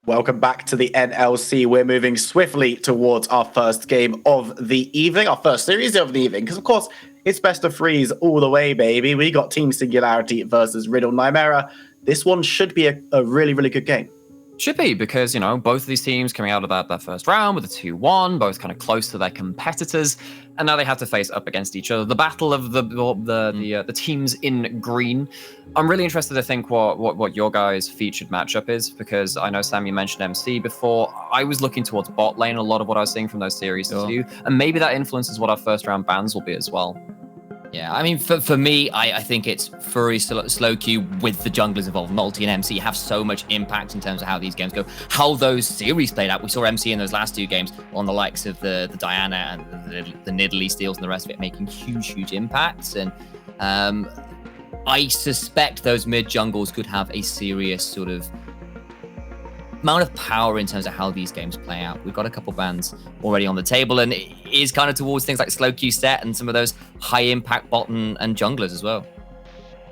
Welcome back to the NLC. We're moving swiftly towards our first game of the evening, our first series of the evening, because of course it's best of threes all the way, baby. We got Team Singularity versus Riddle Nightmare. This one should be a really, really good game. Should be, because, you know, both of these teams coming out of that first round with a 2-1, both kind of close to their competitors, and now they have to face up against each other. The battle of the teams in green. I'm really interested to think what your guys' featured matchup is, because I know, Sam, you mentioned MC before. I was looking towards bot lane, a lot of what I was seeing from those series too, and maybe that influences what our first round bans will be as well. Yeah, I mean, for me, I think it's Fury, slow queue with the junglers involved. Multi and MC have so much impact in terms of how these games go, how those series played out. We saw MC in those last two games on the likes of the Diana and the Nidalee steals and the rest of it making huge impacts. And I suspect those mid jungles could have a serious sort of amount of power in terms of how these games play out. We've got a couple bans already on the table, and it is kind of towards things like slow queue set and some of those high impact bot and junglers as well.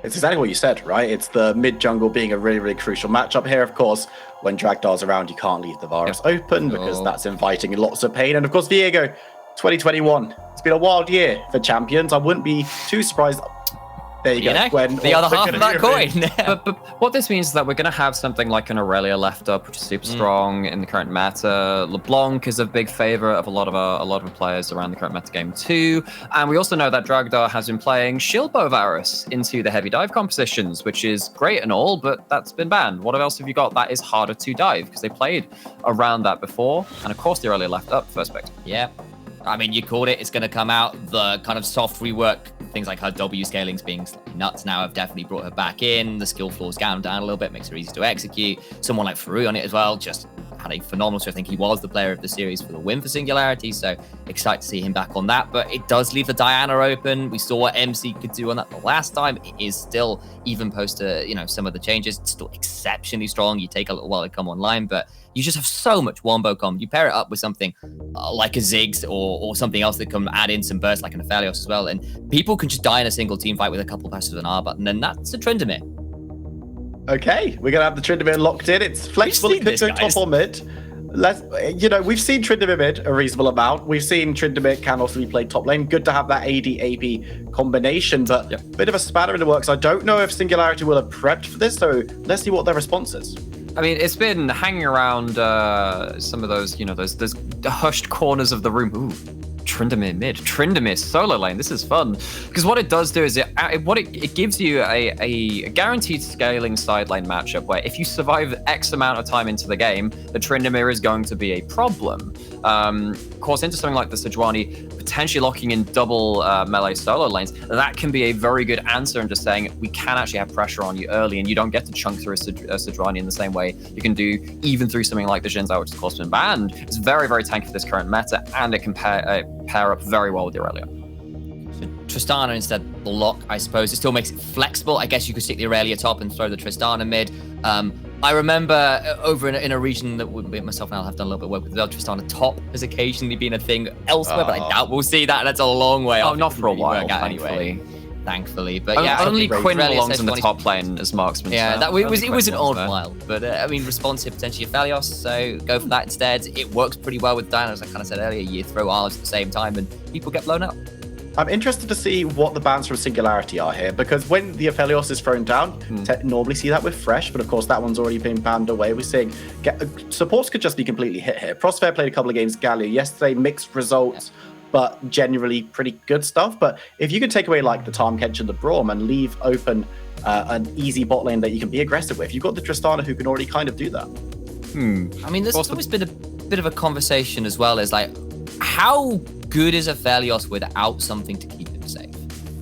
It's exactly what you said, right? It's the mid jungle being a really, really crucial matchup here. Of course, when Dragdar's around, you can't leave the Varus open because that's inviting lots of pain. And of course, Viego, 2021. It's been a wild year for champions. I wouldn't be too surprised. There you go. When the other half of that coin. but what this means is that we're going to have something like an Aurelia left up, which is super strong in the current meta. LeBlanc is a big favorite of a lot of players around the current meta game too. And we also know that Dragdar has been playing Shieldbow Varus into the heavy dive compositions, which is great and all, but that's been banned. What else have you got that is harder to dive? Because they played around that before. And of course, the Aurelia left up first pick. Yeah. I mean, you called it. It's going to come out. The kind of soft rework, things like her W scaling's being nuts now, have definitely brought her back in. The skill floor's down a little bit, makes her easy to execute. Someone like Farouk on it as well, just had a phenomenal. So I think he was the player of the series for the win for Singularity. So excited to see him back on that. But it does leave the Diana open. We saw what MC could do on that the last time. It is still, even post some of the changes, it's still exceptionally strong. You take a little while to come online, but you just have so much wombo combo. You pair it up with something like a Ziggs or something else that can add in some burst like an Aphelios as well. And people can just die in a single team fight with a couple passes of an R button. And that's a Tryndamere. Okay, we're going to have the Tryndamere locked in. It's flexible. It could go top or mid. We've seen Tryndamere mid a reasonable amount. We've seen Tryndamere can also be played top lane. Good to have that AD AP combination, but a bit of a spanner in the works. I don't know if Singularity will have prepped for this, so let's see what their response is. I mean, it's been hanging around some of those, those hushed corners of the room. Ooh, Tryndamere mid, Tryndamere solo lane. This is fun, because what it does do is it gives you a guaranteed scaling side lane matchup where if you survive X amount of time into the game, the Tryndamere is going to be a problem. Of course, into something like the Sejuani, potentially locking in double melee solo lanes, that can be a very good answer in just saying we can actually have pressure on you early, and you don't get to chunk through a Sejuani in the same way you can do even through something like the Xin Zhao, which is of course been banned. It's very, very tanky for this current meta, and it can pair up very well with the Aurelia. Tristana instead block, I suppose. It still makes it flexible. I guess you could stick the Aurelia top and throw the Tristana mid. I remember over in a region that myself and I'll have done a little bit of work with, Tristana top has occasionally been a thing elsewhere, but I doubt we'll see that. That's a long way off. Not for a while, thankfully. But yeah, only Quinn belongs in the top lane as marksman. Yeah, it was an odd while. But I mean, responsive potentially Aphelios, so go for that instead. It works pretty well with Diana, as I kind of said earlier. You throw R's at the same time and people get blown up. I'm interested to see what the bans from Singularity are here, because when the Aphelios is thrown down, normally see that with Fresh, but of course that one's already been banned away. We're seeing supports could just be completely hit here. Prosphere played a couple of games Galio yesterday, mixed results, but generally pretty good stuff. But if you could take away like the Tahm Kench and the Braum and leave open an easy bot lane that you can be aggressive with, you've got the Tristana who can already kind of do that. I mean, there's always been a bit of a conversation as well, as like, how good is Aphelios without something to keep him safe?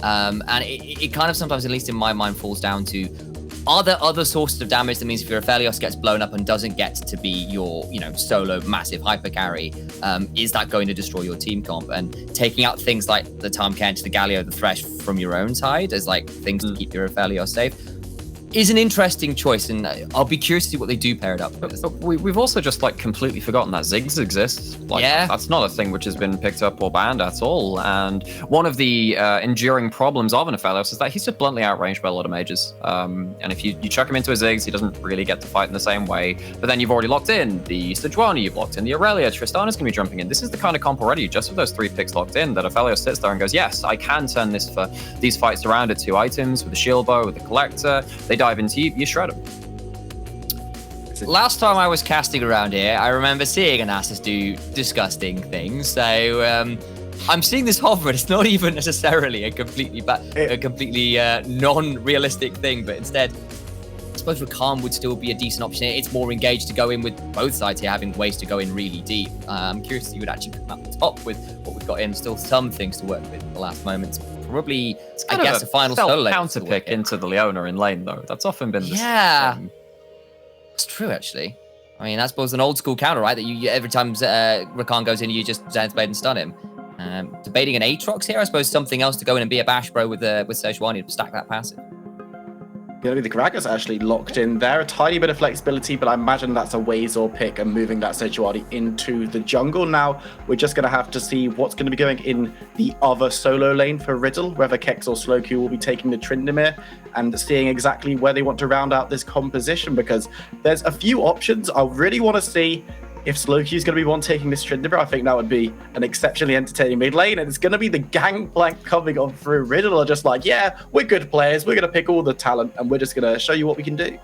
And it kind of sometimes, at least in my mind, falls down to, are there other sources of damage? That means if your Aphelios gets blown up and doesn't get to be your, solo massive hyper carry, is that going to destroy your team comp? And taking out things like the Tahm Kench, the Galio, the Thresh from your own side as like things to keep your Aphelios safe. is an interesting choice, and I'll be curious to see what they do pair it up with. But we've also just like completely forgotten that Ziggs exists. Like, Yeah. that's not a thing which has been picked up or banned at all. And one of the enduring problems of an Aphelios is that he's just bluntly outranged by a lot of mages. And if you chuck him into a Ziggs, he doesn't really get to fight in the same way. But then you've already locked in the Sejuani, you've locked in the Aurelia, Tristana's going to be jumping in. This is the kind of comp already, just with those 3 picks locked in, that Aphelios sits there and goes, yes, I can turn this for these fights around at 2 items with the shield bow, with the collector. They dive into you shred them. Last time I was casting around here, I remember seeing Anasis do disgusting things. So I'm seeing this hover, and it's not even necessarily a completely non-realistic thing, but instead, I suppose Rakan would still be a decent option. It's more engaged to go in with both sides here, having ways to go in really deep. I'm curious if you would actually come up top with what we've got in. Still some things to work with in the last moments. Probably, I guess, the final solo lane counter pick into the Leona in lane, though. That's often been the thing. That's true, actually. I mean, that's both an old school counter, right? That you every time Rakan goes in, you just Zan's Blade and stun him. Debating an Aatrox here, I suppose something else to go in and be a bash bro with Sejuani to stack that passive. Going to be the Gragas actually locked in there. A tiny bit of flexibility, but I imagine that's a Wazor pick and moving that Sejuani into the jungle. Now, we're just going to have to see what's going to be going in the other solo lane for Riddle, whether Kex or Slowq will be taking the Tryndamere, and seeing exactly where they want to round out this composition, because there's a few options. I really want to see if Slowq is going to be one taking this Tryndamere. I think that would be an exceptionally entertaining mid lane, and it's going to be the gangplank coming on through. Riddle are just like, yeah, we're good players. We're going to pick all the talent, and we're just going to show you what we can do.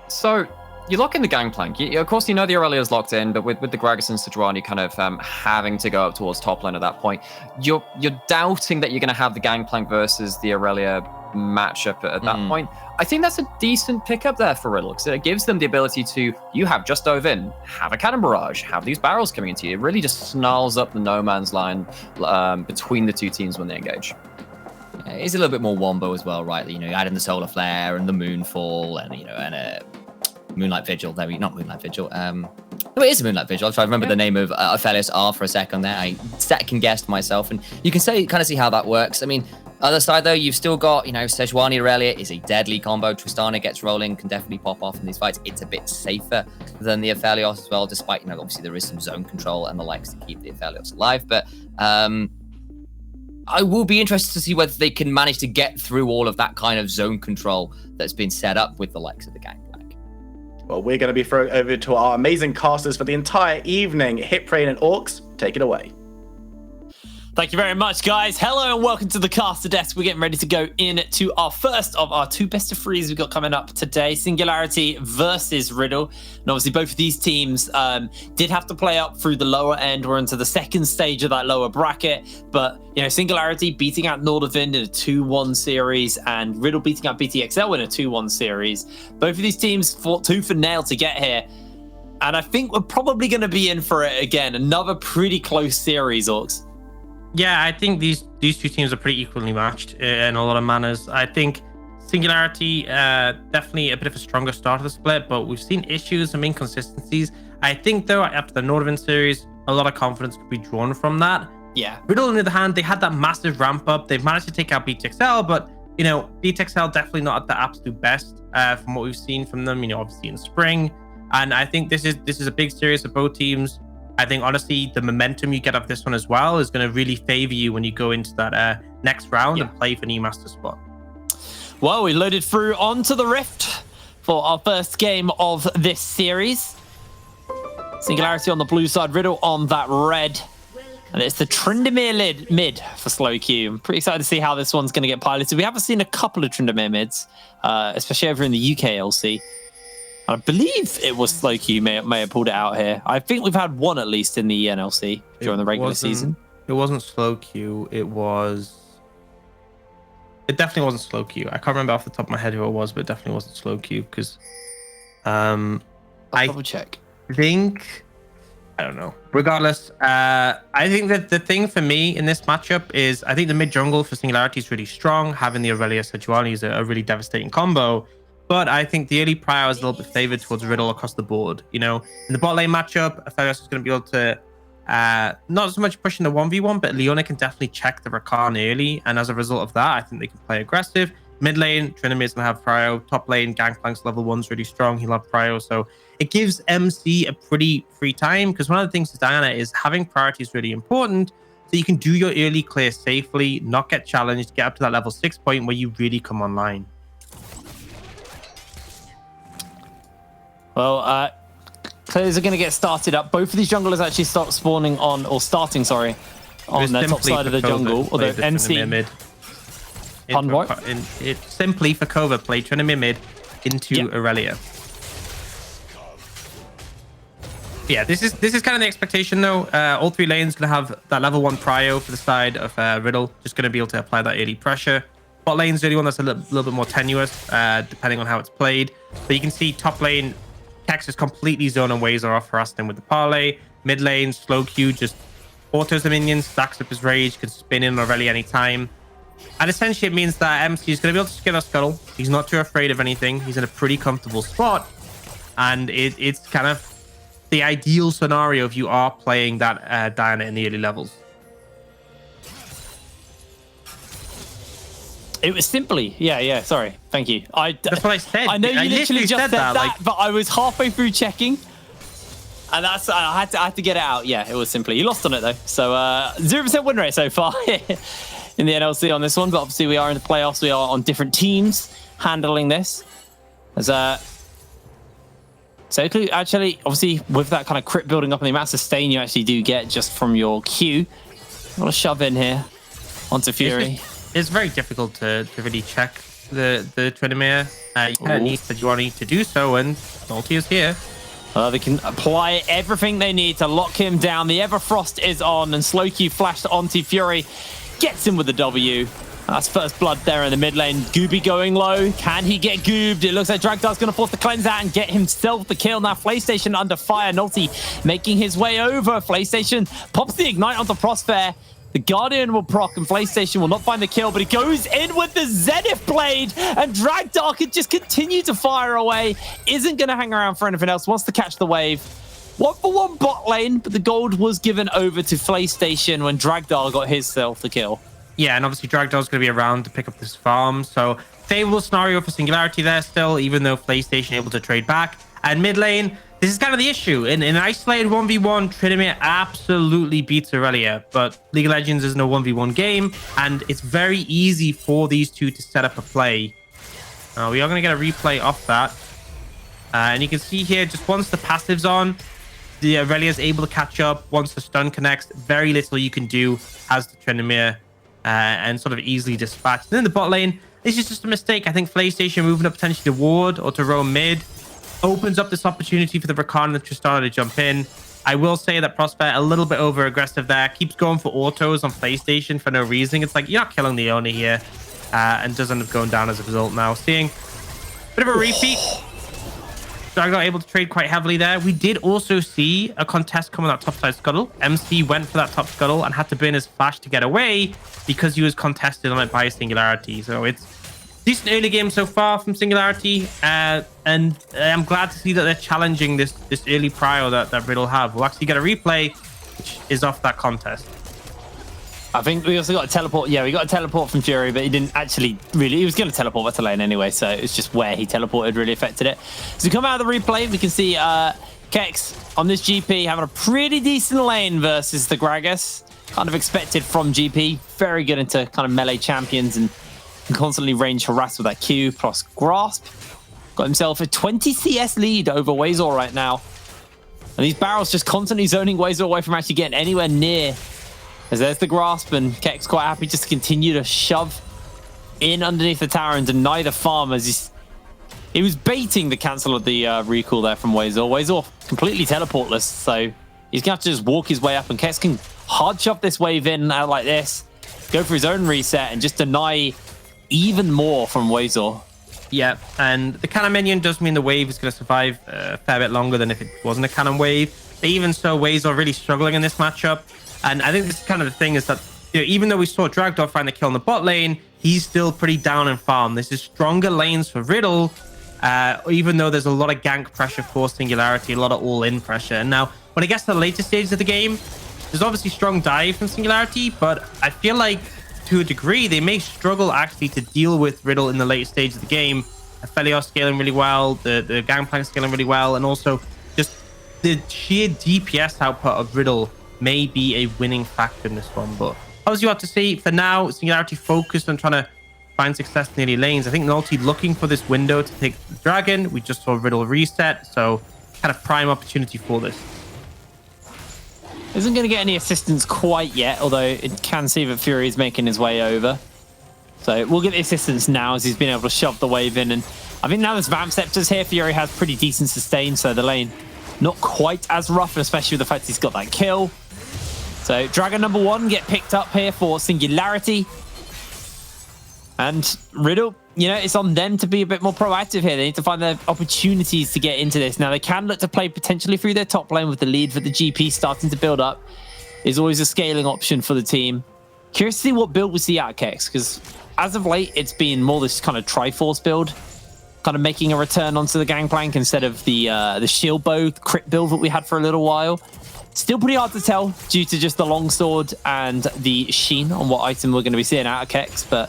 So you lock in the gangplank. Of course, you know the Aurelia's locked in, but with the Gragas and Sejuani kind of having to go up towards top lane at that point, you're doubting that you're going to have the gangplank versus the Aurelia matchup at that point. I think that's a decent pickup there for Riddle, because it gives them the ability to, you have just dove in, have a cannon barrage, have these barrels coming into you. It really just snarls up the no man's line between the two teams when they engage. Yeah, it's a little bit more wombo as well, right? You know, add in the solar flare and the moonfall and, you know, and a moonlight vigil. There, not moonlight vigil. No, it is a moonlight vigil. I'll try to remember the name of Aphelios R for a second there. I second guessed myself, and you can kind of see how that works. I mean, other side though, you've still got, you know, Sejuani Aurelia is a deadly combo. Tristana gets rolling, can definitely pop off in these fights. It's a bit safer than the Aphelios as well, despite, you know, obviously there is some zone control and the likes to keep the Aphelios alive. But I will be interested to see whether they can manage to get through all of that kind of zone control that's been set up with the likes of the Gangplank. Well, we're going to be throwing over to our amazing casters for the entire evening. Hiprain and Orcs, take it away. Thank you very much, guys. Hello and welcome to the caster desk. We're getting ready to go into our first of our 2 best of 3s we've got coming up today. Singularity versus Riddle. And obviously both of these teams did have to play up through the lower end. We're into the second stage of that lower bracket. But, you know, Singularity beating out Nordavind in a 2-1 series and Riddle beating out BTXL in a 2-1 series. Both of these teams fought tooth and nail to get here. And I think we're probably going to be in for it again. Another pretty close series, Orcs. Yeah, I think these 2 teams are pretty equally matched in a lot of manners. I think Singularity, definitely a bit of a stronger start of the split, but we've seen issues and inconsistencies. I think, though, after the Nordavind series, a lot of confidence could be drawn from that. Yeah. Riddle, on the other hand, they had that massive ramp up. They've managed to take out BTXL, but, you know, BTXL definitely not at the absolute best from what we've seen from them, you know, obviously in spring. And I think this is a big series for both teams. I think, honestly, the momentum you get of this one as well is going to really favor you when you go into that next round and play for an E-Master spot. Well, we loaded through onto the Rift for our first game of this series. Singularity on the blue side, Riddle on that red. And it's the Tryndamere mid for Slowq. I'm pretty excited to see how this one's going to get piloted. We haven't seen a couple of Tryndamere mids, especially over in the UK LC. I believe it was Slowq may have pulled it out here. I think we've had one at least in the NLC during the regular season. It wasn't Slowq. It definitely wasn't Slowq. I can't remember off the top of my head who it was, but it definitely wasn't Slowq because I'll double check. I don't know. Regardless, I think that the thing for me in this matchup is I think the mid jungle for Singularity is really strong. Having the Aurelia Sejuani is a really devastating combo. But I think the early prio is a little bit favored towards Riddle across the board. You know, in the bot lane matchup, Aphelios is going to be able to not so much pushing the 1v1, but Leona can definitely check the Rakan early. And as a result of that, I think they can play aggressive. Mid lane, Trinimir's gonna have prio. Top lane, Gangplank's level 1's really strong. He'll have prio. So it gives MC a pretty free time, because one of the things with Diana is having priority is really important. So you can do your early clear safely, not get challenged, get up to that level 6 point where you really come online. Well, clears are going to get started up. Both of these junglers actually start spawning on, or starting, sorry, on the top side of the jungle. Although MC... Mid. It's simply for Kova play Trinimir mid into Aurelia. Yeah, this is kind of the expectation though. All three lanes gonna have that level 1 prio for the side of Riddle, just gonna be able to apply that early pressure. Bot lane's the only one that's a little bit more tenuous, depending on how it's played. But you can see top lane, Kex is completely zone and Wazer off harassing him with the parlay. Mid lane, slow Q just autos the minions, stacks up his rage, can spin in Aurelia anytime. And essentially it means that MC is going to be able to skin our scuttle. He's not too afraid of anything. He's in a pretty comfortable spot. And it's kind of the ideal scenario if you are playing that Diana in the early levels. It was simply, sorry, thank you. That's what I said. I know you literally just said that, like... but I was halfway through checking, and I had to get it out. Yeah, it was simply. You lost on it though, so 0% win rate so far in the NLC on this one. But obviously we are in the playoffs. We are on different teams handling this. As so actually, obviously, with that kind of crit building up and the amount of sustain you actually do get just from your Q, I'm gonna shove in here onto Fury. It's very difficult to really check the Trinimir. You kind of need to do so, and Salty is here. They can apply everything they need to lock him down. The Everfrost is on, and Slow Q flashed onto Fury. Gets him with the W. That's first blood there in the mid lane. Gooby going low. Can he get goobed? It looks like Dragdar's going to force the cleanse out and get himself the kill. Now PlayStation under fire. Nulty making his way over. PlayStation pops the ignite onto Prospere. The Guardian will proc and PlayStation will not find the kill, but he goes in with the Zenith Blade, and Dragdar can just continue to fire away. Isn't going to hang around for anything else. Wants to catch the wave. 1-for-1 bot lane, but the gold was given over to PlayStation when Dragdar got himself the kill. Yeah, and obviously Dragdar's going to be around to pick up this farm, so favorable scenario for Singularity there still, even though PlayStation able to trade back. And mid lane, this is kind of the issue. In an isolated 1v1, Trinimir absolutely beats Aurelia, but League of Legends isn't a 1v1 game, and it's very easy for these two to set up a play. We are going to get a replay off that. And you can see here, just once the passive's on, the Aurelia is able to catch up. Once the stun connects, very little you can do as the Trinimir, and sort of easily dispatched. And then the bot lane, this is just a mistake. I think PlayStation moving up potentially to ward or to roam mid opens up this opportunity for the Rakan and Tristana to jump in. I will say that Prospect a little bit over aggressive there, keeps going for autos on PlayStation for no reason. It's like you're not killing the owner here, and does end up going down as a result. Now seeing a bit of a repeat. Dragdar able to trade quite heavily there. We did also see a contest come on that top side scuttle. MC went for that top scuttle and had to burn his flash to get away because he was contested on it by Singularity. So it's decent early game so far from Singularity, and I'm glad to see that they're challenging this early prio that Riddle have. We'll actually get a replay, which is off that contest. I think we also got a teleport. Yeah, we got a teleport from Fury, but he didn't actually really. He was going to teleport back to lane anyway, so it's just where he teleported really affected it. So we come out of the replay, we can see Kex on this GP having a pretty decent lane versus the Gragas. Kind of expected from GP. Very good into kind of melee champions and can constantly range harass with that Q plus grasp. Got himself a 20 CS lead over Wazor right now. And these barrels just constantly zoning Wazor away from actually getting anywhere near. As there's the grasp, and Kex quite happy just to continue to shove in underneath the tower and deny the farm as he was baiting the cancel of the recall there from Wazor. Wazor completely teleportless, so he's gonna have to just walk his way up, and Kex can hard shove this wave in out like this, go for his own reset and just deny even more from Wazor. Yeah, and the cannon minion does mean the wave is going to survive a fair bit longer than if it wasn't a cannon wave. But even so, Wazor really struggling in this matchup. And I think this is kind of the thing is that, you know, even though we saw Dragdar find the kill in the bot lane, he's still pretty down in farm. This is stronger lanes for Riddle, even though there's a lot of gank pressure for Singularity, a lot of all-in pressure. And now, when it gets to the later stages of the game, there's obviously strong dive from Singularity, but I feel like to a degree, they may struggle actually to deal with Riddle in the late stage of the game. Aphelios scaling really well, the Gangplank scaling really well, and also just the sheer DPS output of Riddle may be a winning factor in this one. But as you have to see, for now, Singularity focused on trying to find success in the early lanes. I think NLC looking for this window to take the dragon. We just saw Riddle reset, so kind of prime opportunity for this. Isn't going to get any assistance quite yet, although it can see that Fury is making his way over. So we'll get the assistance now as he's been able to shove the wave in. And I think now there's Vamp Scepters here. Fury has pretty decent sustain, so the lane not quite as rough, especially with the fact he's got that kill. So Dragon number 1 get picked up here for Singularity. And Riddle, you know, it's on them to be a bit more proactive here. They need to find the opportunities to get into this. Now, they can look to play potentially through their top lane with the lead for the GP starting to build up. Is always a scaling option for the team. Curious to see what build we see out of Kex, because as of late, it's been more this kind of Triforce build, kind of making a return onto the Gangplank instead of the shield bow crit build that we had for a little while. Still pretty hard to tell due to just the longsword and the sheen on what item we're going to be seeing out of Kex, but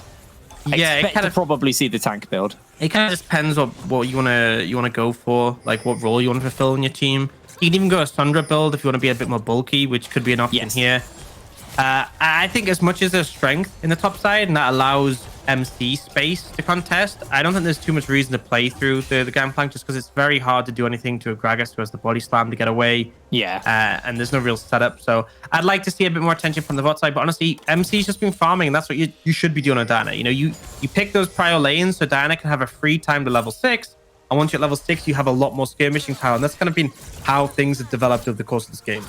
yeah, expect to probably see the tank build. It kind of just depends what you wanna go for, like what role you want to fulfill in your team. You can even go a Sundra build if you want to be a bit more bulky, which could be an option here. I think as much as there's strength in the top side and that allows MC space to contest, I don't think there's too much reason to play through the Gangplank, just because it's very hard to do anything to a Gragas who has the body slam to get away. Yeah. And there's no real setup. So I'd like to see a bit more attention from the bot side. But honestly, MC's just been farming, and that's what you should be doing on Diana. You know, you pick those prior lanes so Diana can have a free time to level 6. And once you're at level 6, you have a lot more skirmishing power. And that's kind of been how things have developed over the course of this game.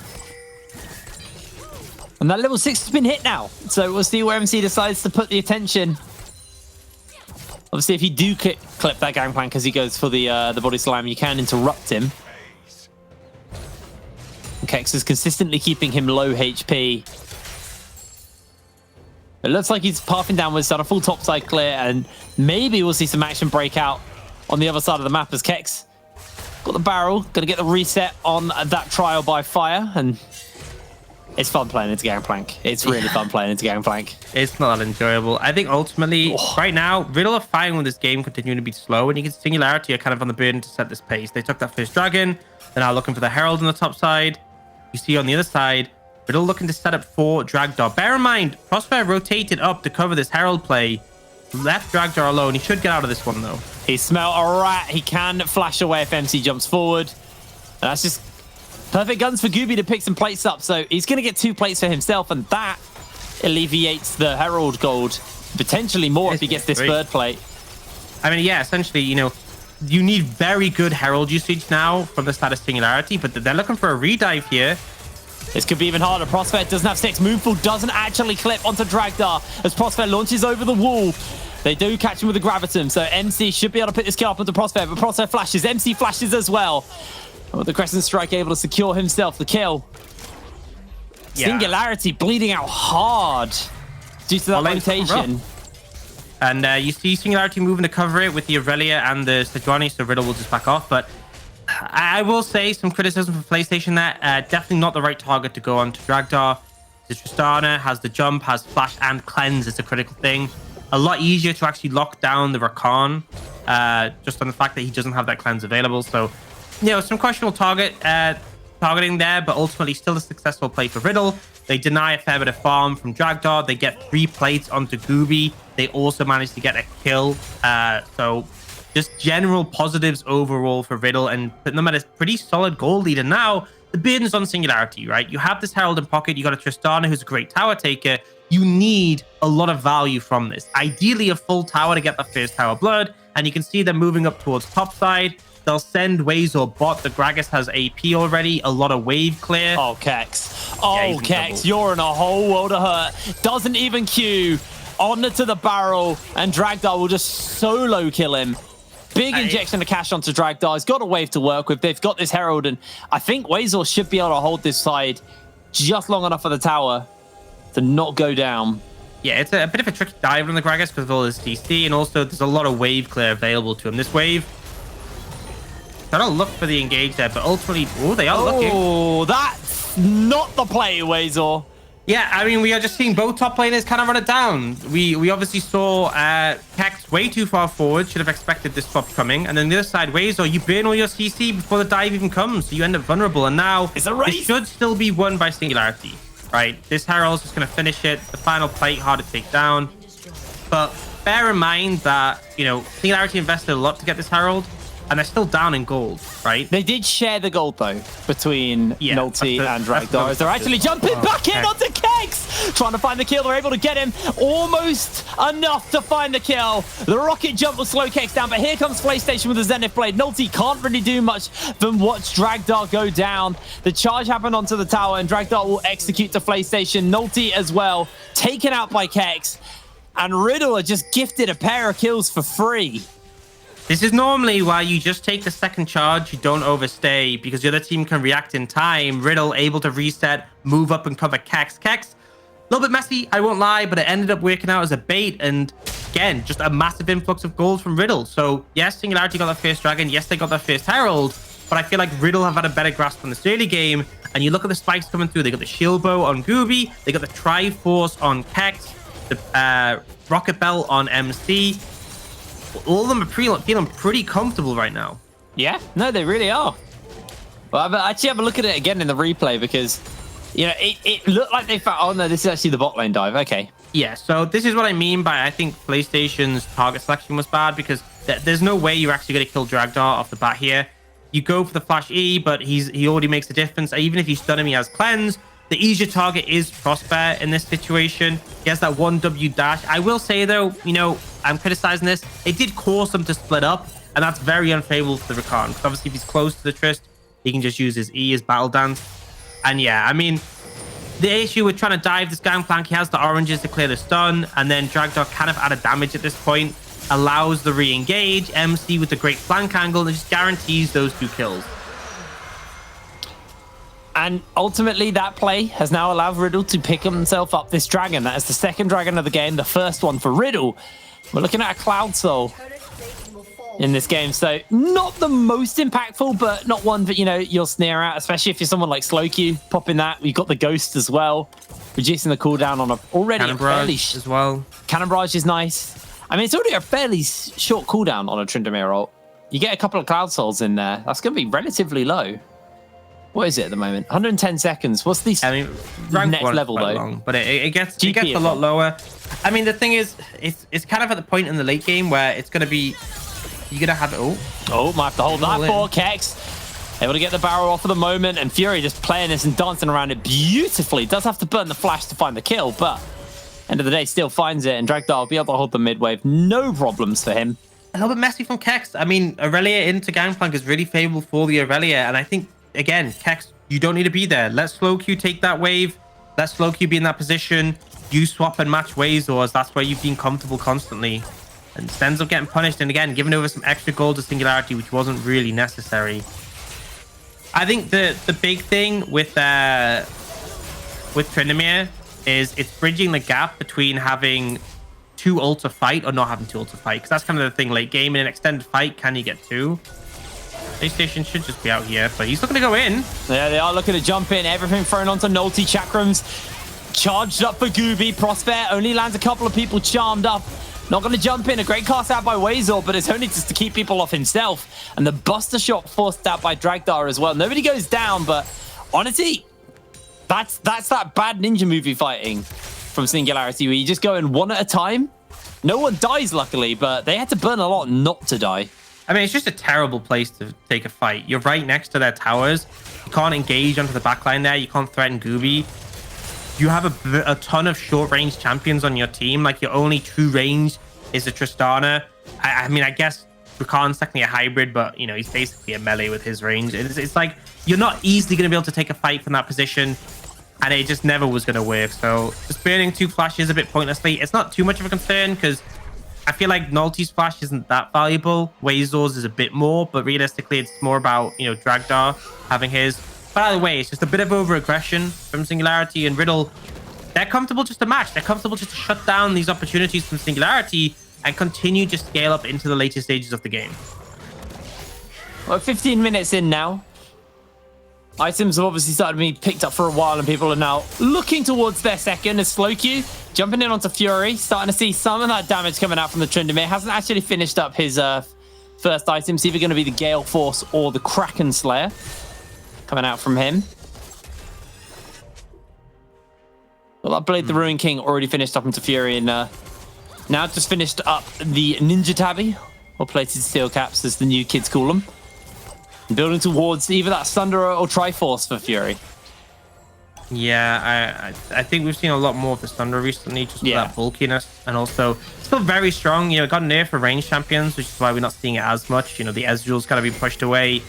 And that level 6 has been hit now. So we'll see where MC decides to put the attention. Obviously, if you do clip that Gangplank as he goes for the body slam, you can interrupt him. Kex is consistently keeping him low HP. It looks like he's pathing downwards, done a full topside clear, and maybe we'll see some action break out on the other side of the map as Kex got the barrel, going to get the reset on that trial by fire, and it's fun playing into Gangplank. It's really fun playing into Gangplank. It's not that enjoyable. I think ultimately, right now, Riddle are fine with this game continuing to be slow, and you can Singularity are kind of on the burden to set this pace. They took that first dragon. They're now looking for the Herald on the top side. You see on the other side, Riddle looking to set up for Dragdar. Bear in mind, Crossfire rotated up to cover this Herald play. Left Dragdar alone. He should get out of this one, though. He smelled a rat. He can flash away if MC jumps forward. And that's just perfect guns for Gooby to pick some plates up. So he's going to get 2 plates for himself, and that alleviates the Herald gold. Potentially more if he gets this third plate. I mean, yeah, essentially, you know, you need very good Herald usage now from the status Singularity, but they're looking for a redive here. This could be even harder. Prospect doesn't have 6. Moonfall doesn't actually clip onto Dragdar as Prospect launches over the wall. They do catch him with the Gravitum, so MC should be able to put this kill up onto Prospect, but Prospect flashes. MC flashes as well. With the Crescent Strike able to secure himself the kill. Yeah. Singularity bleeding out hard due to that rotation. And you see Singularity moving to cover it with the Aurelia and the Sejuani, so Riddle will just back off. But I will say some criticism for PlayStation there. Definitely not the right target to go on to Dragdar. The Tristana has the jump, has flash and cleanse. It's a critical thing. A lot easier to actually lock down the Rakan, just on the fact that he doesn't have that cleanse available. So, you know, some questionable targeting there, but ultimately still a successful play for Riddle. They deny a fair bit of farm from Dragdar. They get 3 plates onto Gooby. They also manage to get a kill. So just general positives overall for Riddle and putting them at a pretty solid gold lead. And now the burden's on Singularity, right? You have this Herald in pocket. You got a Tristana who's a great tower taker. You need a lot of value from this. Ideally, a full tower to get that first tower blood. And you can see them moving up towards top side. They'll send Waze or bot. The Gragas has AP already. A lot of wave clear. Oh, Kex. Oh, Kex, you're in a whole world of hurt. Doesn't even queue. On to the barrel. And Dragdar will just solo kill him. Big injection of cash onto Dragdar. He's got a wave to work with. They've got this Herald. And I think Wazor should be able to hold this side just long enough for the tower to not go down. Yeah, it's a bit of a tricky dive on the Gragas because of all his DC. And also, there's a lot of wave clear available to him. This wave... Trying to look for the engage there, but ultimately, they are looking. Oh, that's not the play, Wazor. Yeah, I mean, we are just seeing both top laners kind of run it down. We obviously saw Kex way too far forward. Should have expected this swap coming. And then the other side, Wazer, you burn all your CC before the dive even comes. So you end up vulnerable. And now It's a race. it should still be won by Singularity, right? This Herald's just going to finish it. The final plate, hard to take down. But bear in mind that, you know, Singularity invested a lot to get this Herald. And they're still down in gold, right? They did share the gold, though, between Nulty and that's Dragdar. As they're actually jumping back in okay. onto Kex, trying to find the kill. They're able to get him almost enough to find the kill. The rocket jump will slow Kex down, but here comes PlayStation with the Zenith Blade. Nulty can't really do much than watch Dragdar go down. The charge happened onto the tower, and Dragdar will execute to PlayStation. Nulty as well, taken out by Kex. And Riddle are just gifted a pair of kills for free. This is normally why you just take the second charge, you don't overstay, because the other team can react in time. Riddle able to reset, move up and cover Kex. Kex, a little bit messy, I won't lie, but it ended up working out as a bait. And again, just a massive influx of gold from Riddle. So yes, Singularity got their first dragon. Yes, they got their first Herald. But I feel like Riddle have had a better grasp on this early game. And you look at the spikes coming through. They got the shield bow on Gooby. They got the Triforce on Kex. The Rocket Belt on MC. All of them are feeling pretty comfortable right now. Yeah, no, they really are. Well, I actually have a look at it again in the replay because, you know, it looked like they found... Oh, no, this is actually the bot lane dive. Okay. Yeah, so this is what I mean by I think PlayStation's target selection was bad because there's no way you're actually going to kill Dragdar off the bat here. You go for the flash E, but he already makes a difference. Even if you stun him, he has cleanse. The easier target is Prosper in this situation. He has that 1W dash. I will say, though, you know, I'm criticizing this. It did cause them to split up, and that's very unfavorable for the Rakan. Because obviously, if he's close to the Trist, he can just use his E, his Battle Dance. And yeah, I mean, the issue with trying to dive this Gangplank, he has the oranges to clear the stun, and then Dragdar kind of out of damage at this point, allows the re-engage. MC with the great flank angle, and just guarantees those 2 kills. And ultimately, that play has now allowed Riddle to pick himself up this dragon. That is the second dragon of the game, the first one for Riddle. We're looking at a Cloud Soul in this game. So not the most impactful, but not one that, you know, you'll sneer at, especially if you're someone like Slowq popping that. We've got the Ghost as well, reducing the cooldown on already Cannon a fairly... Barrage as well. Cannon Barrage is nice. I mean, it's already a fairly short cooldown on a Tryndamere ult. You get a couple of Cloud Souls in there. That's going to be relatively low. What is it at the moment? 110 seconds. What's the next level, though? Long, but it gets a lot lower. I mean, the thing is, it's kind of at the point in the late game where it's going to be... You're going to have it... Oh, might have to hold that for Kex. Able to get the barrel off for the moment, and Fury just playing this and dancing around it beautifully. Does have to burn the flash to find the kill, but end of the day, still finds it, and Dragdar will be able to hold the mid wave. No problems for him. A little bit messy from Kex. I mean, Aurelia into Gangplank is really favorable for the Aurelia, and I think again, Kex, you don't need to be there. Let Slowq take that wave. Let Slowq be in that position. You swap and match Wazors. That's where you've been comfortable constantly. And it ends up getting punished. And again, giving over some extra gold to Singularity, which wasn't really necessary. I think the big thing with Tryndamere is it's bridging the gap between having 2 ults to fight or not having 2 ults to fight. Because that's kind of the thing late game. In an extended fight, can you get 2? PlayStation should just be out here, but he's looking to go in. Yeah, they are looking to jump in. Everything thrown onto Nulty. Chakrams charged up for Gooby. Prosper only lands a couple of people charmed up. Not going to jump in. A great cast out by Wazor, but it's only just to keep people off himself. And the Buster Shot forced out by Dragdar as well. Nobody goes down, but honestly, that's that bad ninja movie fighting from Singularity where you just go in one at a time. No one dies, luckily, but they had to burn a lot not to die. I mean, it's just a terrible place to take a fight. You're right next to their towers. You can't engage onto the backline there. You can't threaten Gooby. You have a ton of short-range champions on your team. Like, your only true range is the Tristana. I mean, I guess Rakan's technically a hybrid, but, you know, he's basically a melee with his range. It's like, you're not easily going to be able to take a fight from that position, and it just never was going to work. So, just burning 2 flashes a bit pointlessly. It's not too much of a concern, because I feel like Nulty's flash isn't that valuable. Wazor's is a bit more, but realistically, it's more about, you know, Dragdar having his. By the way, it's just a bit of over-aggression from Singularity and Riddle. They're comfortable just to match. They're comfortable just to shut down these opportunities from Singularity and continue to scale up into the later stages of the game. Well, 15 minutes in now. Items have obviously started to be picked up for a while, and people are now looking towards their second as Slowq jumping in onto Fury, starting to see some of that damage coming out from the Tryndamere. Hasn't actually finished up his first item. It's either going to be the Gale Force or the Kraken Slayer coming out from him. Well, that Blade the Ruin King already finished up into Fury, and now just finished up the Ninja Tabby, or Plated Steel Caps as the new kids call them. Building towards either that Thunder or Triforce for Fury. Yeah, I think we've seen a lot more of the Thunder recently, just with that bulkiness, and also still very strong. You know, it got nerfed for range champions, which is why we're not seeing it as much. You know, the Ezreal's got to be pushed away,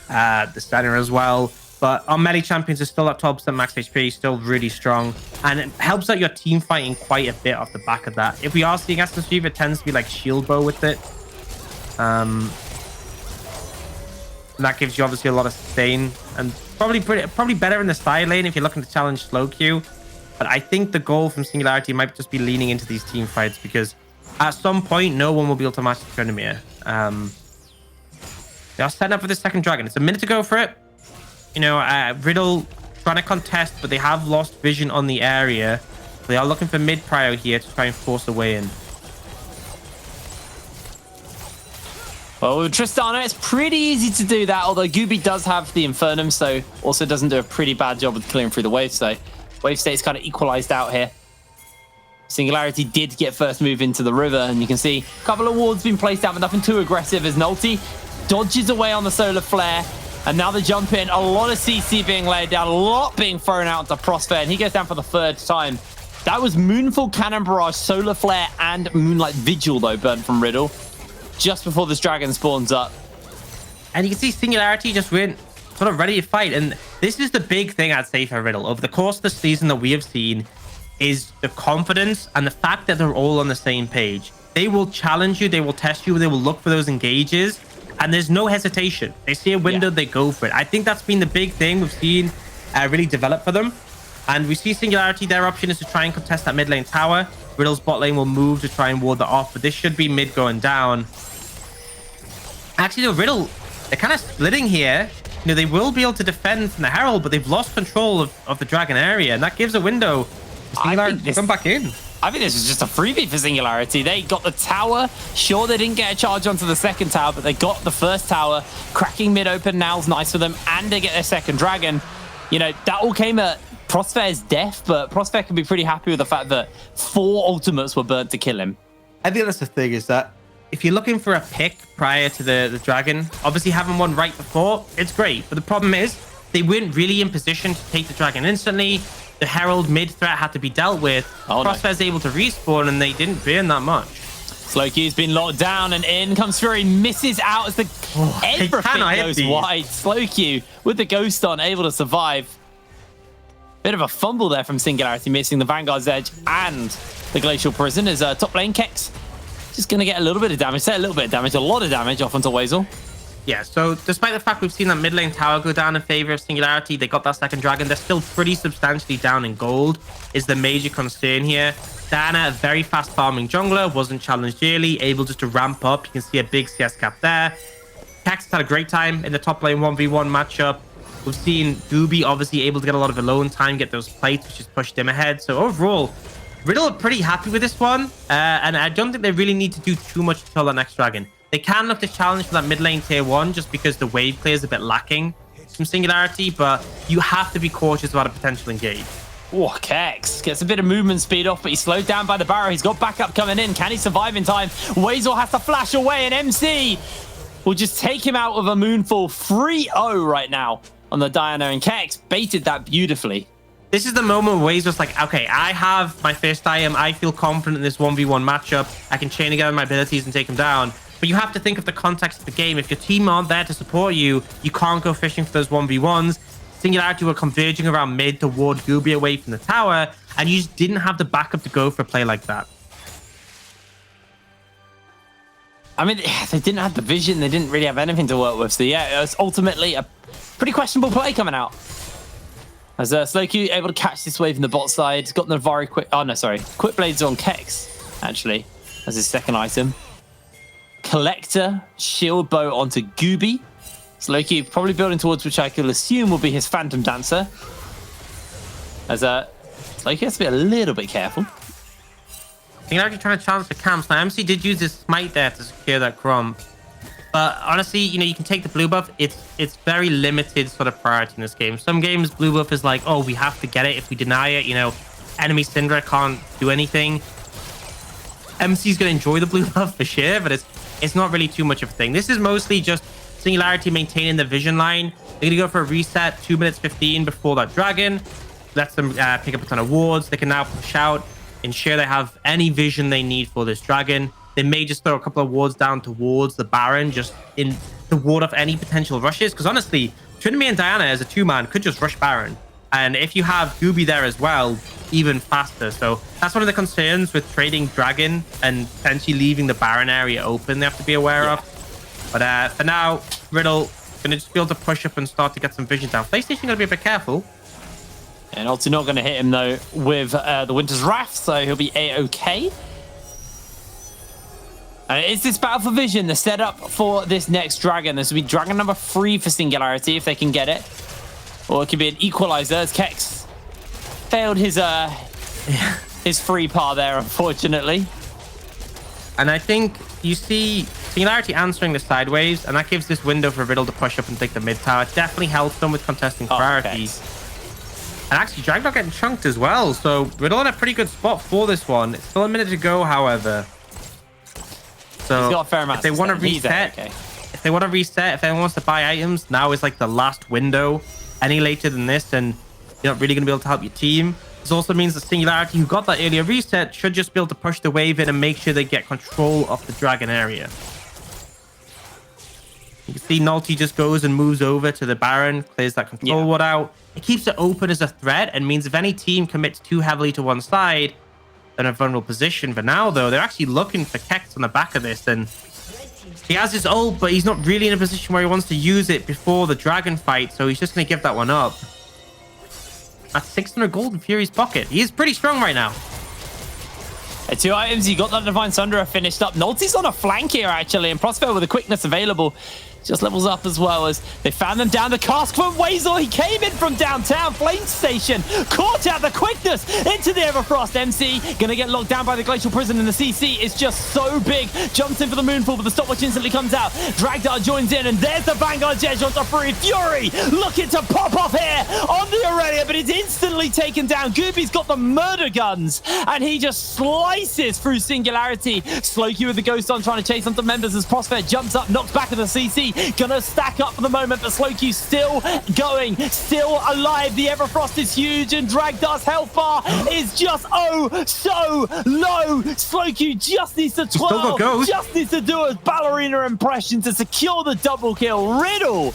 the Stunner as well. But our melee champions are still at 12% max HP, still really strong, and it helps out your team fighting quite a bit off the back of that. If we are seeing Essence Reaver, it tends to be like shield bow with it. And that gives you obviously a lot of sustain, and probably better in the side lane if you're looking to challenge Slowq. But I think the goal from Singularity might just be leaning into these team fights, because at some point no one will be able to match the Tryndamere. They are setting up for the second dragon. It's a minute to go for it. You know, Riddle trying to contest, but they have lost vision on the area. They are looking for mid prio here to try and force a way in. Well, with Tristana, it's pretty easy to do that, although Gooby does have the Infernum, so also doesn't do a pretty bad job with clearing through the wave state. Wave state's kind of equalized out here. Singularity did get first move into the river, and you can see a couple of wards being placed out, but nothing too aggressive as Nulti dodges away on the solar flare, and now the jump in. A lot of CC being laid down, a lot being thrown out to Prosphere, and he goes down for the third time. That was Moonfall, Cannon Barrage, Solar Flare, and Moonlight Vigil, though, burnt from Riddle, just before this dragon spawns up. And you can see Singularity just went sort of ready to fight. And this is the big thing I'd say for Riddle. Over the course of the season that we have seen is the confidence and the fact that they're all on the same page. They will challenge you, they will test you, they will look for those engages, and there's no hesitation. They see a window, they go for it. I think that's been the big thing we've seen really develop for them. And we see Singularity, their option is to try and contest that mid lane tower. Riddle's bot lane will move to try and ward that off, but this should be mid going down. Actually, no, Riddle, they're kind of splitting here. You know, they will be able to defend from the Herald, but they've lost control of the dragon area, and that gives a window for Singularity to come back in. I think this is just a freebie for Singularity. They got the tower. Sure, they didn't get a charge onto the second tower, but they got the first tower. Cracking mid open now's nice for them, and they get their second dragon. You know, that all came at Prosphere's death, but Prosphere can be pretty happy with the fact that 4 ultimates were burnt to kill him. I think that's the thing, is that if you're looking for a pick prior to the dragon, obviously having one right before, it's great. But the problem is they weren't really in position to take the dragon instantly. The Herald mid threat had to be dealt with. Prosphere's able to respawn, and they didn't burn that much. Slowq's been locked down, and in comes Fury, misses out as everything goes wide. Slowq with the Ghost on, able to survive. Bit of a fumble there from Singularity, missing the Vanguard's Edge and the Glacial Prison as top lane Kex just going to get a little bit of damage. Say a little bit of damage, a lot of damage off onto Weasel. Yeah, so despite the fact we've seen that mid lane tower go down in favor of Singularity, they got that second dragon. They're still pretty substantially down in gold, is the major concern here. Diana, a very fast farming jungler, wasn't challenged early, able just to ramp up. You can see a big CS cap there. Kex had a great time in the top lane 1v1 matchup. We've seen Gooby obviously able to get a lot of alone time, get those plates, which has pushed him ahead. So overall, Riddle are pretty happy with this one. And I don't think they really need to do too much until the next dragon. They can look to challenge for that mid lane tier 1 just because the wave clear is a bit lacking from Singularity, but you have to be cautious about a potential engage. Oh, Kex gets a bit of movement speed off, but he's slowed down by the barrow. He's got backup coming in. Can he survive in time? Weasel has to flash away, and MC will just take him out of a Moonfall 3-0 right now on the Diana, and Kex baited that beautifully. This is the moment where Waze was like, okay, I have my first item. I feel confident in this 1v1 matchup. I can chain together my abilities and take him down. But you have to think of the context of the game. If your team aren't there to support you, you can't go fishing for those 1v1s. Singularity were converging around mid to ward Gooby away from the tower, and you just didn't have the backup to go for a play like that. I mean, they didn't have the vision. They didn't really have anything to work with. So yeah, it was ultimately a pretty questionable play coming out. As Slowq able to catch this wave in the bot side. Got Navari quick. Oh, no, sorry. Quick Blades on Kex, actually, as his second item. Collector, Shield Bow onto Gooby. Slowkey probably building towards which I could assume will be his Phantom Dancer. As Slowkey has to be a little bit careful. Singularity trying to challenge the camps. Now, MC did use his smite there to secure that Grump. But honestly, you know, you can take the blue buff. It's very limited sort of priority in this game. Some games, blue buff is like, oh, we have to get it. If we deny it, you know, enemy Syndra can't do anything. MC's going to enjoy the blue buff for sure, but it's not really too much of a thing. This is mostly just Singularity maintaining the vision line. They're going to go for a reset 2 minutes 15 before that dragon. Lets them pick up a ton of wards. They can now push out, ensure they have any vision they need for this dragon. They may just throw a couple of wards down towards the Baron, just in to ward off any potential rushes. Because honestly, Trinity and Diana as a 2-man could just rush Baron. And if you have Gooby there as well, even faster. So that's one of the concerns with trading Dragon and potentially leaving the Baron area open they have to be aware of. But for now, Riddle going to just be able to push up and start to get some vision down. PlayStation going to be a bit careful. And also not going to hit him, though, with the Winter's Wrath, so he'll be A-OK. And is this battle for vision the setup for this next dragon? This will be dragon number 3 for Singularity, if they can get it. Or it could be an equalizer, as Kex failed his free par there, unfortunately. And I think you see Singularity answering the sideways, and that gives this window for Riddle to push up and take the mid tower. It definitely helps them with contesting priorities. And actually, Dragdog getting chunked as well. So Riddle in a pretty good spot for this one. It's still a minute to go, however. So he's got a fair amount if they want to reset, if anyone wants to buy items, now is like the last window. Any later than this, and you're not really going to be able to help your team. This also means that Singularity, who got that earlier reset, should just be able to push the wave in and make sure they get control of the dragon area. You can see Nalty just goes and moves over to the Baron, clears that control ward out. It keeps it open as a threat and means if any team commits too heavily to one side, they're in a vulnerable position. But now, though, they're actually looking for Kex on the back of this, and he has his ult, but he's not really in a position where he wants to use it before the dragon fight, so he's just going to give that one up. That's 600 gold in Fury's pocket. He is pretty strong right now. 2 items, you got that Divine Sunderer finished up. Nolty's on a flank here, actually, and Prospero with the quickness available just levels up as well as they found them down the cask from Wazel. He came in from downtown. Flame Station caught out the quickness into the Everfrost. MC gonna get locked down by the Glacial Prison, and the CC is just so big. Jumps in for the Moonfall, but the stopwatch instantly comes out. Dragdar joins in, and there's the Vanguard Edge onto Free. Fury looking to pop off here on the Aurelia, but it's instantly taken down. Gooby's got the murder guns, and he just slices through Singularity. Slowkey with the Ghost on, trying to chase onto members as Prospect jumps up, knocks back at the CC. Gonna stack up for the moment, but Slowkey still going, still alive. The Everfrost is huge, and Dragdar's health bar is just so low. Slowkey just needs to twirl, just needs to do a ballerina impression to secure the double kill. Riddle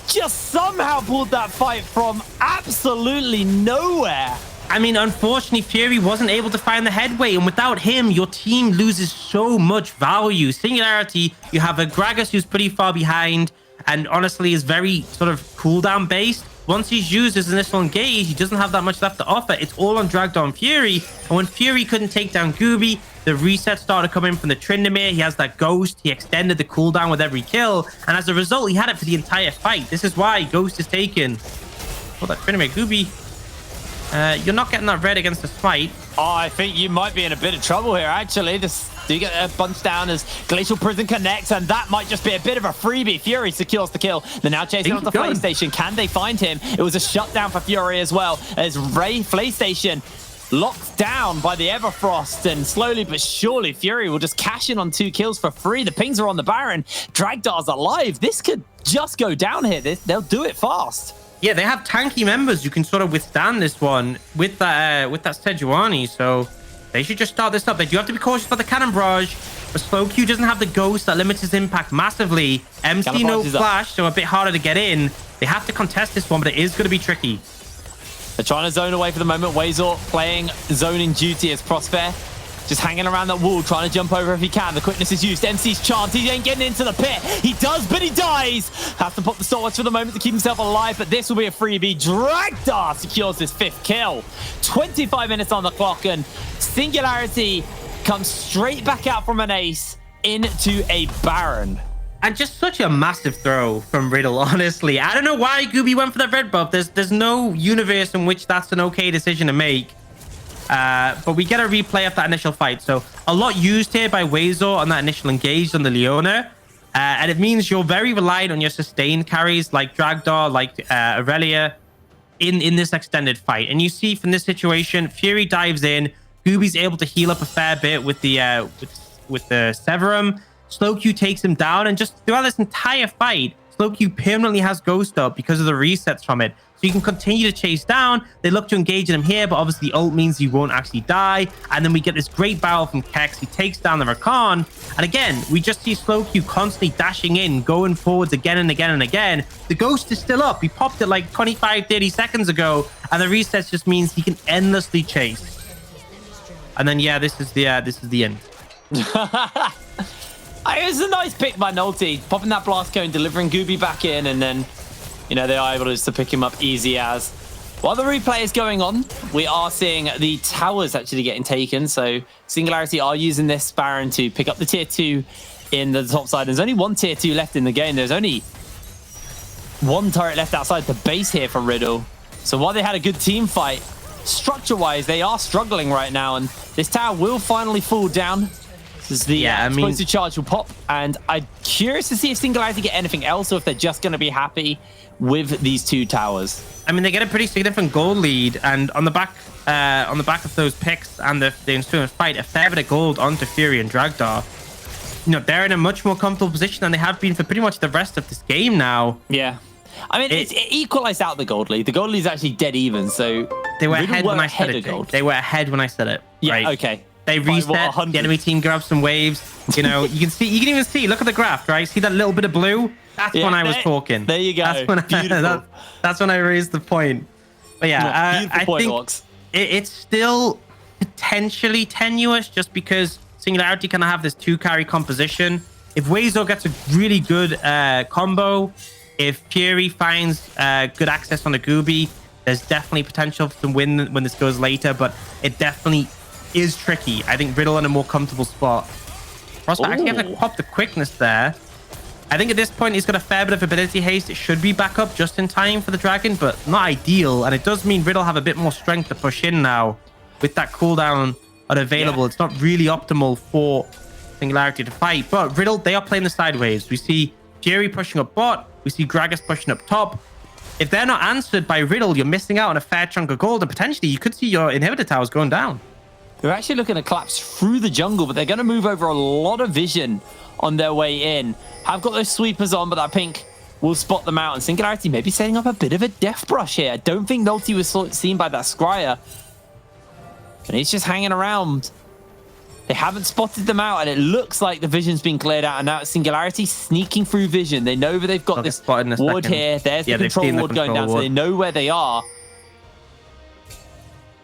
just somehow pulled that fight from absolutely nowhere. I mean, unfortunately, Fury wasn't able to find the headway, and without him, your team loses so much value. Singularity, you have a Gragas who's pretty far behind, and honestly is very sort of cooldown based. Once he's used his initial engage, he doesn't have that much left to offer. It's all on Dragdar and Fury, and when Fury couldn't take down Gooby, the reset started coming from the Tryndamere. He has that Ghost. He extended the cooldown with every kill, and as a result, he had it for the entire fight. This is why Ghost is taken. Oh, that Tryndamere Gooby. You're not getting that red against the smite. Oh, I think you might be in a bit of trouble here, actually. This do get a bunch down as Glacial Prison connects, and that might just be a bit of a freebie. Fury secures the kill. They're now chasing on the PlayStation. Can they find him? It was a shutdown for Fury as well, as Ray PlayStation locked down by the Everfrost, and slowly but surely Fury will just cash in on 2 kills for free. The pings are on the Baron. Dragdar's alive. This could just go down here. They'll do it fast. Yeah, they have tanky members who can sort of withstand this one with that Sejuani, so they should just start this up. They do have to be cautious about the Cannon Barrage, but Slowkey doesn't have the Ghost that limits his impact massively. MC no flash, so a bit harder to get in. They have to contest this one, but it is going to be tricky. They're trying to zone away for the moment. Wazor playing zoning duty as Prosper. Just hanging around that wall, trying to jump over if he can. The quickness is used. MC's chance. He ain't getting into the pit. He does, but he dies. Has to pop the stopwatch for the moment to keep himself alive, but this will be a freebie. Dragdar secures his 5th kill. 25 minutes on the clock, and Singularity comes straight back out from an ace into a Baron. And just such a massive throw from Riddle, honestly. I don't know why Gooby went for that red buff. There's no universe in which that's an okay decision to make. But we get a replay of that initial fight. So a lot used here by Wazor on that initial engage on the Leona. And it means you're very reliant on your sustained carries like Dragdar, like Aurelia in this extended fight. And you see from this situation, Fury dives in. Gooby's able to heal up a fair bit with the with the Severum. Slowq takes him down, and just throughout this entire fight, Slowq permanently has Ghost up because of the resets from it. So you can continue to chase down. They look to engage him here, but obviously the ult means you won't actually die. And then we get this great battle from Kex. He takes down the Rakan. And again, we just see Slowq constantly dashing in, going forwards again and again and again. The Ghost is still up. He popped it like 25, 30 seconds ago. And the resets just means he can endlessly chase. And then, yeah, this is the end. It was a nice pick by Nolty, popping that blast cone, delivering Gooby back in, and then, you know, they are able to pick him up easy as. While the replay is going on, we are seeing the towers actually getting taken. So Singularity are using this Baron to pick up the tier 2 in the top side. There's only one tier 2 left in the game. There's only one turret left outside the base here for Riddle. So while they had a good team fight, structure-wise, they are struggling right now, and this tower will finally fall down. This is the explosive charge will pop, and I'm curious to see if Singularity get anything else, or if they're just going to be happy with these two towers. I mean, they get a pretty significant gold lead, and on the back of those picks and the ensuing fight, a fair bit of gold onto Fury and Dragdar. You know, they're in a much more comfortable position than they have been for pretty much the rest of this game now. Yeah. I mean, it equalized out the gold lead. The gold lead is actually dead even, so they were ahead when I said it. They were ahead when I said it. Yeah, right? okay. They reset, the enemy team grabs some waves. You know, you can even see, look at the graph, right? See that little bit of blue? That's when I was talking. There you go. That's when I raised the point. But yeah, I think it's still potentially tenuous just because Singularity kind of have this 2-carry composition. If Wazor gets a really good combo, if Fury finds good access on the Gooby, there's definitely potential to win when this goes later, but it definitely is tricky. I think Riddle in a more comfortable spot. Prospect actually have to pop the quickness there. I think at this point he's got a fair bit of ability haste. It should be back up just in time for the dragon, but not ideal. And it does mean Riddle have a bit more strength to push in now with that cooldown unavailable. It's not really optimal for Singularity to fight, but Riddle, they are playing the sideways. We see Fury pushing up bot. We see Gragas pushing up top. If they're not answered by Riddle, you're missing out on a fair chunk of gold, and potentially you could see your inhibitor towers going down. They're actually looking to collapse through the jungle, but they're going to move over a lot of vision on their way in. I've got those sweepers on, but that pink will spot them out. And Singularity may be setting up a bit of a death brush here. I don't think Nolty was seen by that Scryer. And he's just hanging around. They haven't spotted them out, and it looks like the vision's been cleared out. And now it's Singularity sneaking through vision. They know they've got this ward here. There's the control ward going down, so they know where they are.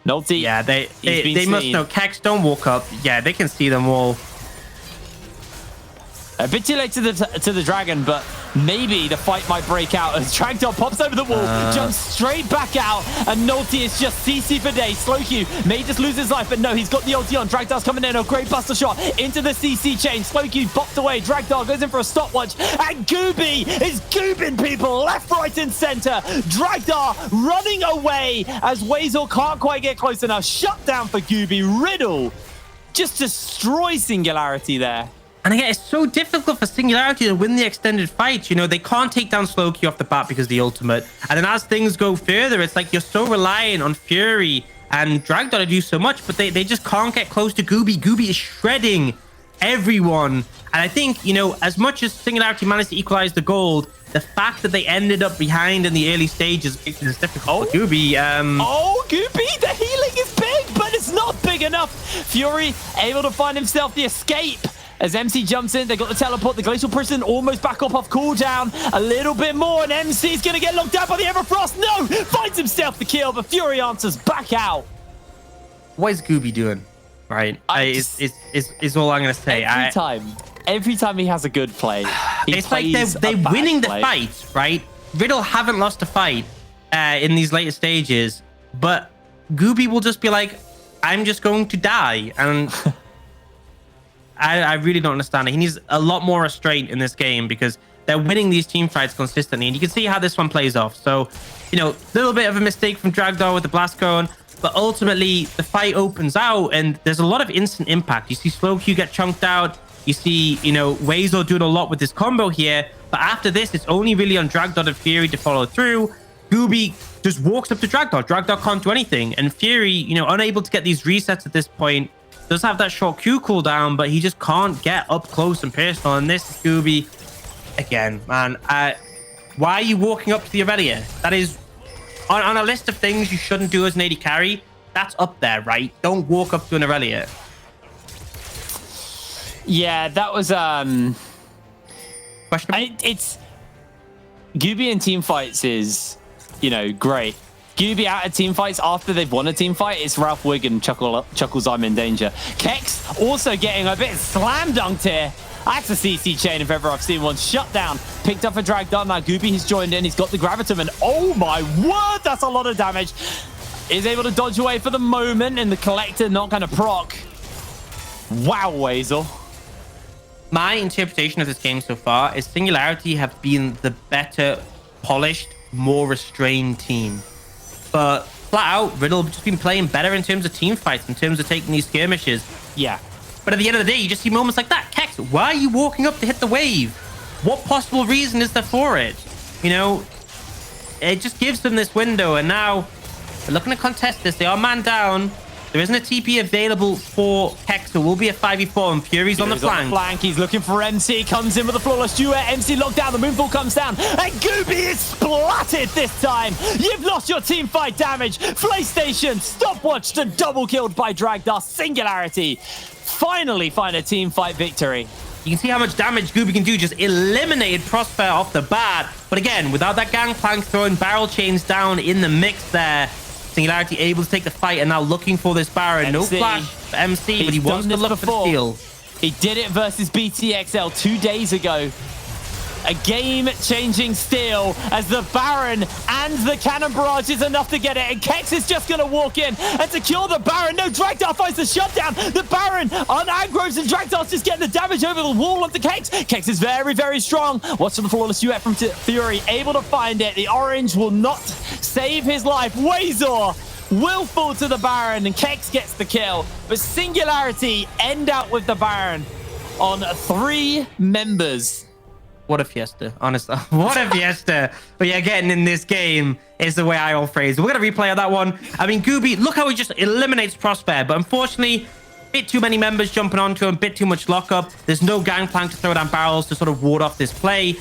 Nolty, yeah, they must know. Kex, don't walk up. Yeah, they can see them all. A bit too late to the dragon, but maybe the fight might break out as Dragdar pops over the wall, jumps straight back out, and Nolty is just CC for days. Slowq may just lose his life, but no, he's got the ulti on. Dragdar's coming in, a great buster shot into the CC chain. Slowq bopped away. Dragdar goes in for a stopwatch, and Gooby is goobing people left, right, and center. Dragdar running away as Wazor can't quite get close enough. Shut down for Gooby. Riddle just destroys Singularity there. And again, it's so difficult for Singularity to win the extended fight. You know, they can't take down Slowq off the bat because of the ultimate. And then as things go further, it's like you're so reliant on Fury and Dragdar to do so much, but they just can't get close to Gooby. Gooby is shredding everyone. And I think, you know, as much as Singularity managed to equalize the gold, the fact that they ended up behind in the early stages makes it difficult for Gooby. Gooby, the healing is big, but it's not big enough. Fury able to find himself the escape. As MC jumps in, they got the teleport, the Glacial Prison almost back up off cooldown. A little bit more, and MC's going to get locked out by the Everfrost. No! Finds himself the kill, but Fury answers back out. What is Gooby doing? Right? Is all I'm going to say. Every time he has a good play, it's like they're winning the fight, right? Riddle haven't lost a fight in these later stages, but Gooby will just be like, I'm just going to die. And... I really don't understand it. He needs a lot more restraint in this game because they're winning these team fights consistently. And you can see how this one plays off. So, you know, a little bit of a mistake from Dragdar with the blast cone. But ultimately, the fight opens out and there's a lot of instant impact. You see Slow Q get chunked out. You see, you know, Wazo doing a lot with this combo here. But after this, it's only really on Dragdar and Fury to follow through. Gooby just walks up to Dragdar. Dragdar can't do anything. And Fury, you know, unable to get these resets at this point, does have that short Q cooldown, but he just can't get up close and personal. And this is Gooby. Again, man, why are you walking up to the Aurelia? That is... On a list of things you shouldn't do as an AD carry, that's up there, right? Don't walk up to an Aurelia. Yeah, that was it's Gooby in team fights is, you know, great. Gooby out of team fights after they've won a team fight, it's Ralph Wiggum chuckles I'm in danger. Kex also getting a bit slam dunked here. That's a CC chain if ever I've seen one. Shut down. Picked up a drag down. Now Gooby has joined in. He's got the Gravitum. And oh my word, that's a lot of damage. Is able to dodge away for the moment. And the Collector not going to proc. Wow, Wazel. My interpretation of this game so far is Singularity have been the better, polished, more restrained team. But flat out, Riddle have just been playing better in terms of team fights, in terms of taking these skirmishes. Yeah. But at the end of the day, you just see moments like that. Kex, why are you walking up to hit the wave? What possible reason is there for it? You know, it just gives them this window. And now they're looking to contest this. They are man down. There isn't a TP available for Kex. So it will be a 5v4 and Fury's on the flank. He's looking for MC. Comes in with a flawless duet. MC locked down. The moonfall comes down. And Gooby is splatted this time. You've lost your team fight damage. PlayStation stopwatched and double killed by Dragdar. Singularity finally find a team fight victory. You can see how much damage Gooby can do. Just eliminated Prosper off the bat. But again, without that gangplank, throwing barrel chains down in the mix there. Singularity able to take the fight and now looking for this Baron. No flash for MC, but he wants to look for the steal. He did it versus BTXL 2 days ago. A game-changing steal as the Baron and the Cannon Barrage is enough to get it. And Kex is just going to walk in and secure the Baron. No, Dragdar finds the shutdown. The Baron on aggroes and Dragdar's just getting the damage over the wall onto Kex. Kex is very, very strong. Watch the flawless duet from Fury. Able to find it. The orange will not save his life. Wazor will fall to the Baron and Kex gets the kill. But Singularity end out with the Baron on 3 members. What a fiesta, honestly. What a fiesta. But yeah, getting in this game is the way I all phrase it. We're going to replay on that one. I mean, Gooby, look how he just eliminates Prosper. But unfortunately, a bit too many members jumping onto him, a bit too much lockup. There's no gangplank to throw down barrels to sort of ward off this play.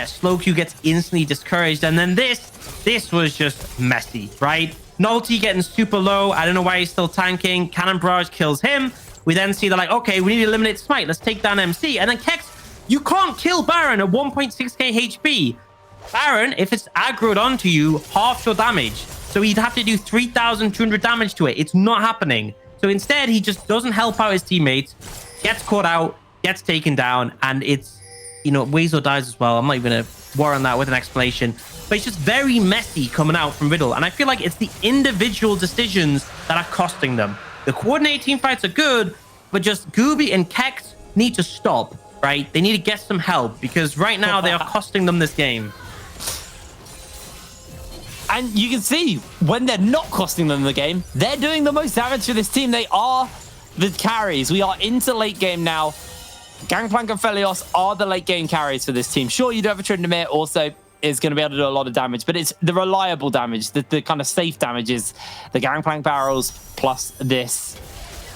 Slow Q gets instantly discouraged. And then this was just messy, right? Novelty getting super low. I don't know why he's still tanking. Cannon Barrage kills him. We then see they're like, okay, we need to eliminate Smite. Let's take down MC. And then Kex, you can't kill Baron at 1.6k HP. Baron, if it's aggroed onto you, half your damage. So he'd have to do 3,200 damage to it. It's not happening. So instead, he just doesn't help out his teammates, gets caught out, gets taken down, and it's, you know, Wazo dies as well. I'm not even going to warrant that with an explanation. But it's just very messy coming out from Riddle. And I feel like it's the individual decisions that are costing them. The coordinated team fights are good, but just Gooby and Kex need to stop. Right? They need to get some help because right now they are costing them this game. And you can see when they're not costing them the game, they're doing the most damage for this team. They are the carries. We are into late game now. Gangplank and Felios are the late game carries for this team. Sure, you do have a Tryndamere also is going to be able to do a lot of damage, but it's the reliable damage, the kind of safe damage is the Gangplank barrels plus this.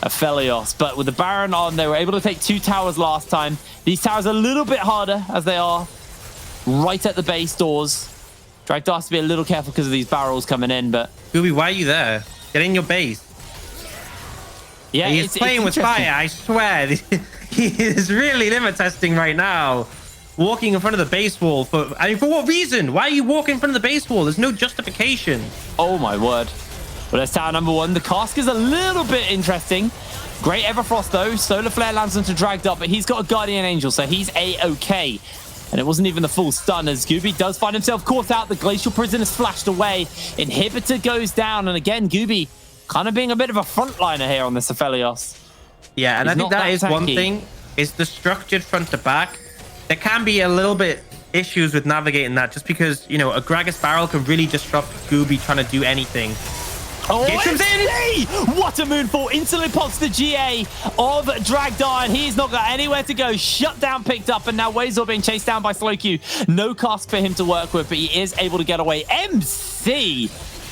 Aphelios, but with the Baron on, they were able to take 2 towers last time. These towers are a little bit harder as they are right at the base doors. Dragdar has to be a little careful because of these barrels coming in, but... Gooby, why are you there? Get in your base. Yeah, he's playing with fire, I swear. He is really limit testing right now. Walking in front of the base wall. For what reason? Why are you walking in front of the base wall? There's no justification. Oh my word. Well, that's tower number 1. The cask is a little bit interesting. Great Everfrost, though. Solar Flare lands into Dragdar, but he's got a Guardian Angel, so he's A-okay. And it wasn't even the full stun, as Gooby does find himself caught out. The Glacial Prison is flashed away. Inhibitor goes down, and again, Gooby kind of being a bit of a frontliner here on this Aphelios. Yeah, and I think that is one thing is the structured front to back. There can be a little bit issues with navigating that, just because, you know, a Gragas barrel can really disrupt Gooby trying to do anything. Oh, MC! What a moonfall. Instantly pops the GA of Dragdar, and he's not got anywhere to go. Shut down, picked up, and now Wazor being chased down by Slowq. No cask for him to work with, but he is able to get away. MC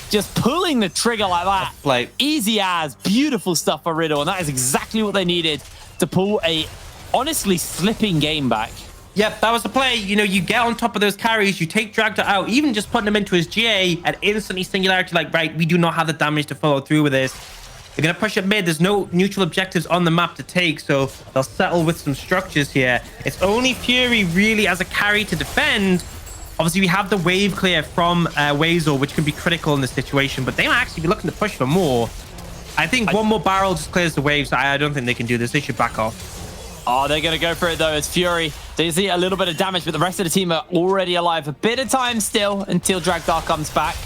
just pulling the trigger like that. Like, easy as. Beautiful stuff for Riddle, and that is exactly what they needed to pull a honestly slipping game back. Yep, that was the play. You know, you get on top of those carries, you take Dragdar out, even just putting him into his GA, and instantly Singularity, like, right, we do not have the damage to follow through with this. They're going to push it mid. There's no neutral objectives on the map to take, so they'll settle with some structures here. It's only Fury really as a carry to defend. Obviously, we have the wave clear from Wazor, which can be critical in this situation, but they might actually be looking to push for more. I think one more barrel just clears the waves. I don't think they can do this. They should back off. Oh, they're going to go for it, though, as Fury. They see a little bit of damage, but the rest of the team are already alive. A bit of time still until Dragdar comes back.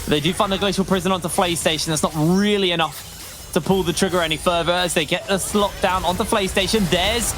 They do find the Glacial Prison onto Flay Station. That's not really enough to pull the trigger any further as they get the slot down onto Flay Station. There's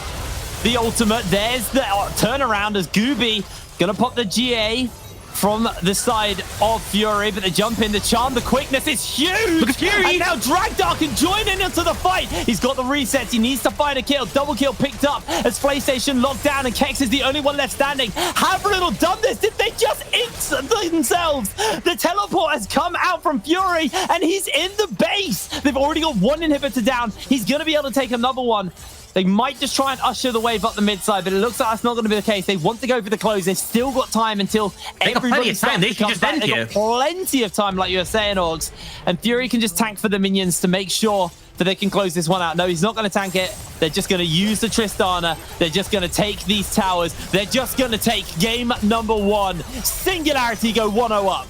the ultimate. There's the turnaround as Gooby going to pop the GA from the side of Fury, but they jump in, the charm, the quickness is huge. Look at Fury. And now Dragdar can join in into the fight. He's got the resets. He needs to find a kill. Double kill picked up as PlayStation locked down, and Kex is the only one left standing. Have Riddle done this? Did they just int themselves? The teleport has come out from Fury, and he's in the base. They've already got one inhibitor down. He's going to be able to take another one. They might just try and usher the wave up the mid side, but it looks like that's not going to be the case. They want to go for the close. They've still got time until everybody starts to come back. They've got plenty of time, like you were saying, Orgs. And Fury can just tank for the minions to make sure that they can close this one out. No, he's not going to tank it. They're just going to use the Tristana. They're just going to take these towers. They're just going to take game number 1. Singularity go 1-0 up.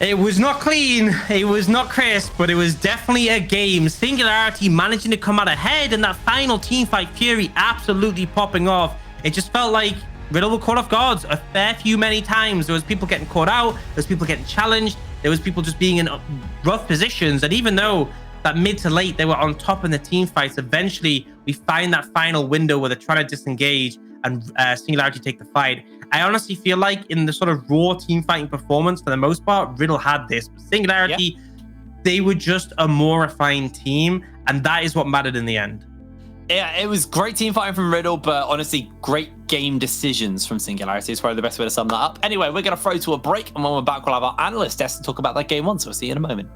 It was not clean, it was not crisp, but it was definitely a game. Singularity managing to come out ahead, and that final team fight, Fury absolutely popping off. It just felt like Riddle were caught off guard a fair few many times. There was people getting caught out, there was people getting challenged, there was people just being in rough positions. And even though that mid to late they were on top in the team fights, eventually we find that final window where they're trying to disengage and Singularity take the fight. I honestly feel like in the sort of raw team fighting performance, for the most part, Riddle had this. But Singularity, they were just a more refined team, and that is what mattered in the end. Yeah, it was great team fighting from Riddle, but honestly, great game decisions from Singularity is probably the best way to sum that up. Anyway, we're going to throw to a break, and when we're back, we'll have our analyst desk to talk about that game 1, so we'll see you in a moment.